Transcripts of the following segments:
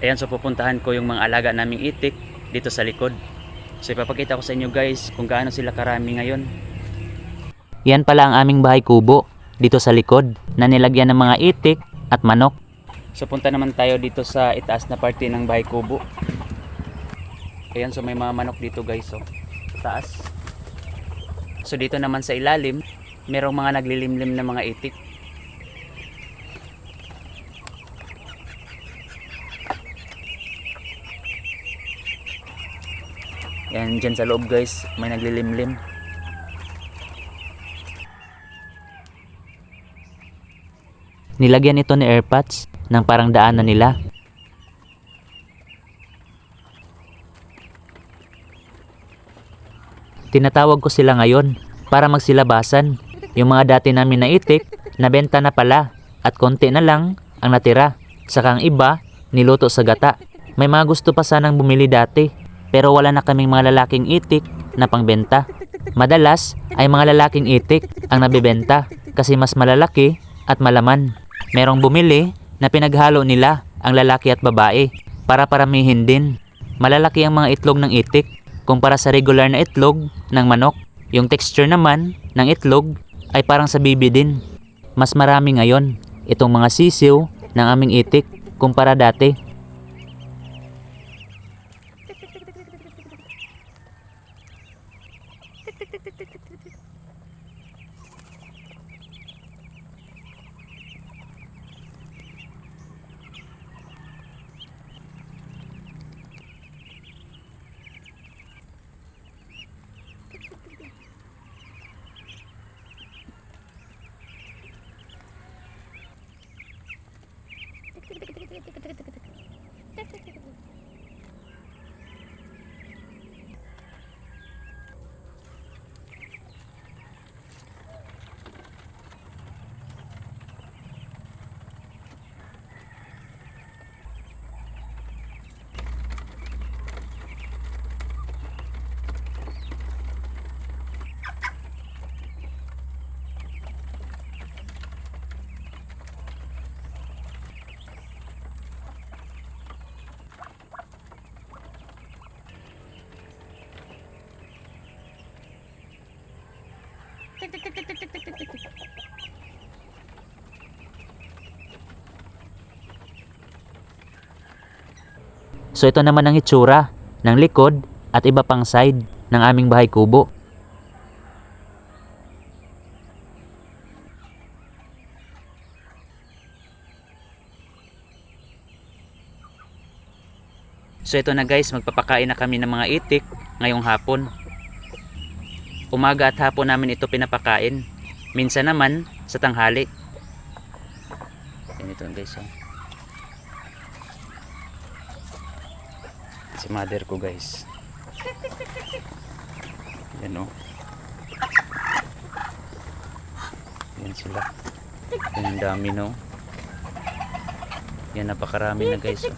Ayan, so pupuntahan ko yung mga alaga naming itik dito sa likod. So ipapakita ko sa inyo guys kung gaano sila karami ngayon. Yan pala ang aming bahay kubo dito sa likod na nilagyan ng mga itik at manok. So punta naman tayo dito sa itaas na parte ng bahay kubo. Ayan, so may mga manok dito guys, so taas. So dito naman sa ilalim, merong mga naglilimlim na mga itik. Yan, dyan sa loob guys, may naglilimlim. Nilagyan ito ni airpods ng parang daanan nila. Tinatawag ko sila ngayon para magsilabasan. Yung mga dati namin na itik, nabenta na pala at konti na lang ang natira. Saka ang iba, niluto sa gata. May mga gusto pa sanang bumili dati. Pero wala na kaming mga lalaking itik na pangbenta. Madalas ay mga lalaking itik ang nabebenta kasi mas malalaki at malaman. Merong bumili na pinaghalo nila ang lalaki at babae para paramihin din. Malalaki ang mga itlog ng itik kumpara sa regular na itlog ng manok. Yung texture naman ng itlog ay parang sa bibi din. Mas marami ngayon itong mga sisiw ng aming itik kumpara dati. So ito naman ang itsura ng likod at iba pang side ng aming bahay kubo. So ito na guys, magpapakain na kami ng mga itik ngayong hapon. Umaga at hapon namin ito pinapakain. Minsan naman sa tanghali. Yan ito guys. Oh. Si mother ko guys. Yan o. Yan sila. Yan ang dami no. Yan, napakarami na guys. Oh.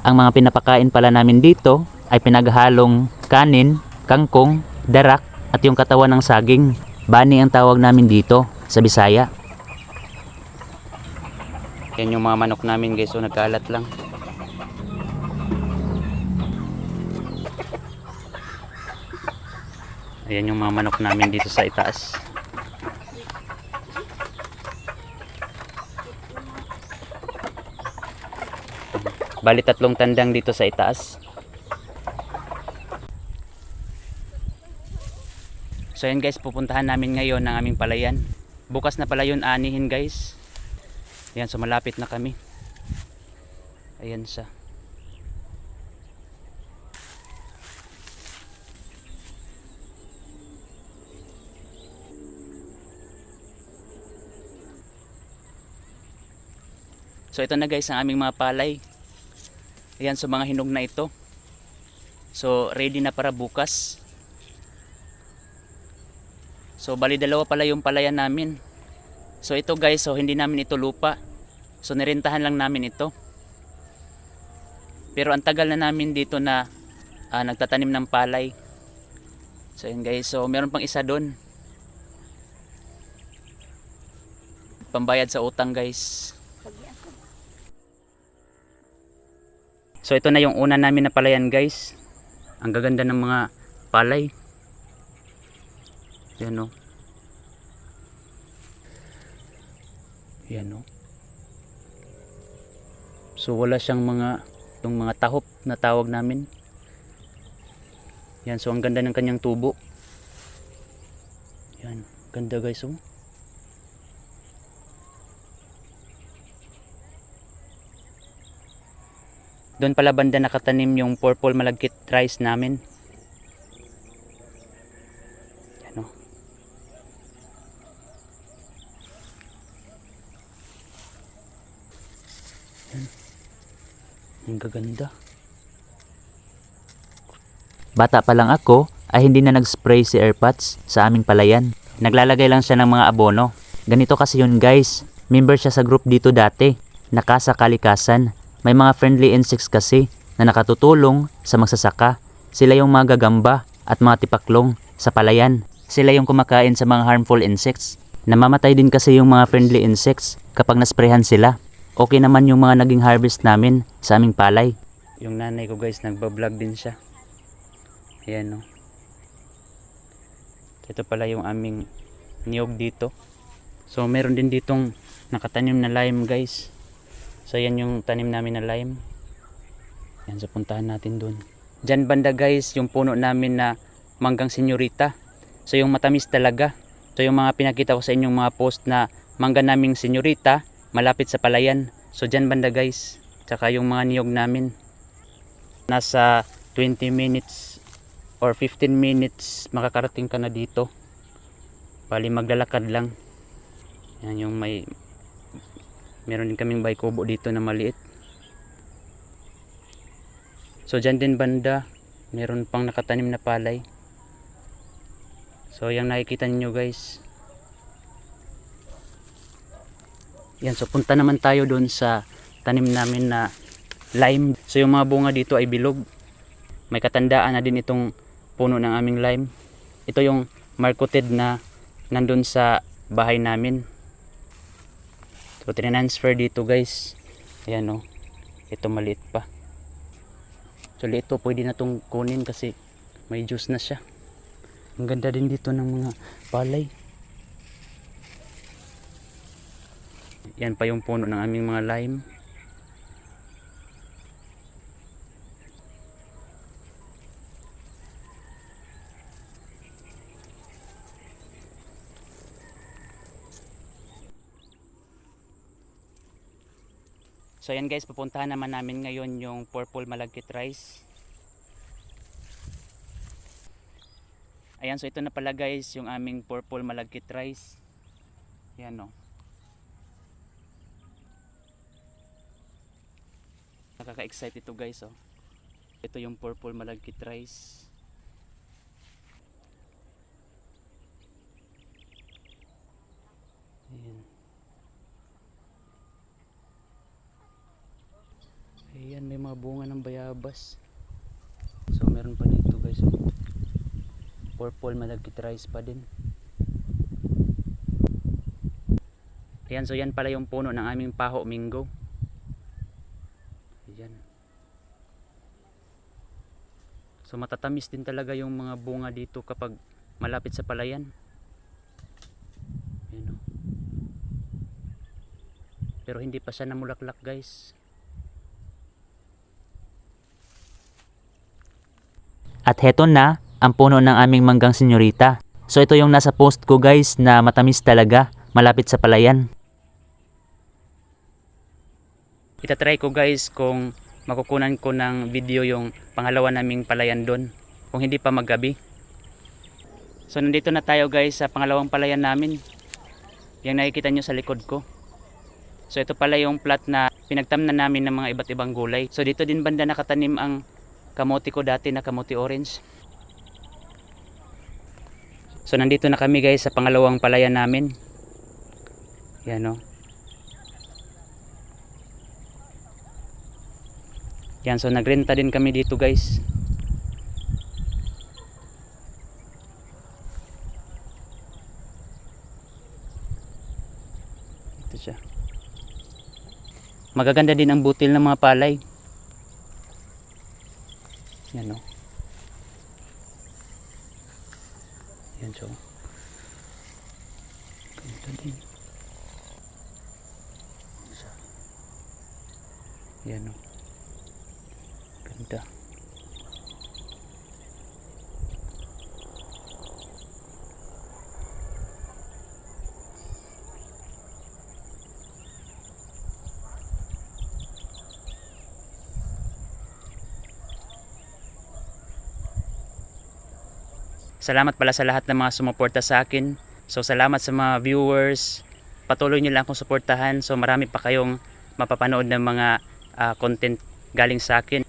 Ang mga pinapakain pala namin dito ay pinaghalong kanin, kangkong, darak at yung katawan ng saging. Bani ang tawag namin dito sa Bisaya. Yan yung mga manok namin guys, so nagkalat lang. Ayan yung mga manok namin dito sa itaas. Bali 3 tandang dito sa itaas. So ayan guys, pupuntahan namin ngayon ang aming palayan. Bukas na pala yun anihin guys. Ayan, so malapit na kami. Ayan siya. So ito na guys ang aming mga palay. Ayan, so mga hinog na ito. So ready na para bukas. So bali 2 pala yung palayan namin. So ito guys, so hindi namin ito lupa. So nirentahan lang namin ito. Pero ang tagal na namin dito na nagtatanim ng palay. So yun guys, so meron pang isa doon. Pambayad sa utang guys. So ito na yung una namin na palayan guys. Ang gaganda ng mga palay. Yan o. Yan o. So wala siyang yung mga tahop na tawag namin. Yan, so ang ganda ng kanyang tubo. Yan, ganda guys oh. Doon pala banda nakatanim yung purple malagkit rice namin. Yan oh. Yan. Ang gaganda. Bata pa lang ako ay hindi na nag-spray si Airpods sa aming palayan. Naglalagay lang siya ng mga abono. Ganito kasi yun guys. Member siya sa group dito dati. Nakasa Kalikasan. May mga friendly insects kasi na nakatutulong sa magsasaka. Sila yung mga gagamba at mga tipaklong sa palayan. Sila yung kumakain sa mga harmful insects. Namamatay din kasi yung mga friendly insects kapag nasprehan sila. Okay naman yung mga naging harvest namin sa aming palay. Yung nanay ko guys, nagbablog din siya. Ayan o. Ito pala yung aming niyog dito. So meron din ditong nakatanim na lime guys. So yan yung tanim namin na lime. Yan, so puntahan natin dun. Diyan banda guys yung puno namin na manggang senyorita. So yung matamis talaga. So yung mga pinakita ko sa inyong mga post na mangga naming senyorita malapit sa palayan. So diyan banda guys. Tsaka yung mga niyog namin. Nasa 20 minutes or 15 minutes makakarating ka na dito. Bali maglalakad lang. Yan yung meron din kaming baykubo dito na maliit. So dyan din banda meron pang nakatanim na palay. So yung nakikita niyo guys. Yan, so punta naman tayo doon sa tanim namin na lime. So yung mga bunga dito ay bilog. May katandaan na din itong puno ng aming lime. Ito yung marketed na nandun sa bahay namin. So transfer dito guys. Ayan o. Ito maliit pa. So ito pwede na itong kunin kasi may juice na siya. Ang ganda din dito ng mga palay. Yan pa yung puno ng aming mga lime. So ayan guys, pupuntahan naman namin ngayon yung purple malagkit rice. Ayan, so ito na pala guys yung aming purple malagkit rice. Ayan o. Nakaka-excite ito guys o. Ito yung purple malagkit rice. Ayan. Ayan, may mga bunga ng bayabas. So meron pa dito guys oh. Purple malagkit rice pa din. Ayan, so yan pala yung puno ng aming paho mingo. Ayan. So matatamis din talaga yung mga bunga dito kapag malapit sa palayan. Ayan oh. Pero hindi pa siya namulaklak guys. At heto na ang puno ng aming manggang senyorita. So ito yung nasa post ko guys na matamis talaga, malapit sa palayan. Itatry ko guys kung makukunan ko ng video yung pangalawa naming palayan doon. Kung hindi pa maggabi. So nandito na tayo guys sa pangalawang palayan namin. Yung nakikita nyo sa likod ko. So ito pala yung plot na pinagtamnan namin ng mga iba't ibang gulay. So dito din banda nakatanim ang kamote ko dati na kamote orange. So nandito na kami guys sa pangalawang palayan namin. Yan o. Yan, so nagrenta din kami dito guys. Ito siya. Magaganda din ang butil ng mga palay. Yan o. Yan so. Ganda din. Yan o. Ganda. Salamat pala sa lahat ng mga sumuporta sa akin. So salamat sa mga viewers. Patuloy niyo lang akong suportahan. So marami pa kayong mapapanood ng mga content galing sa akin.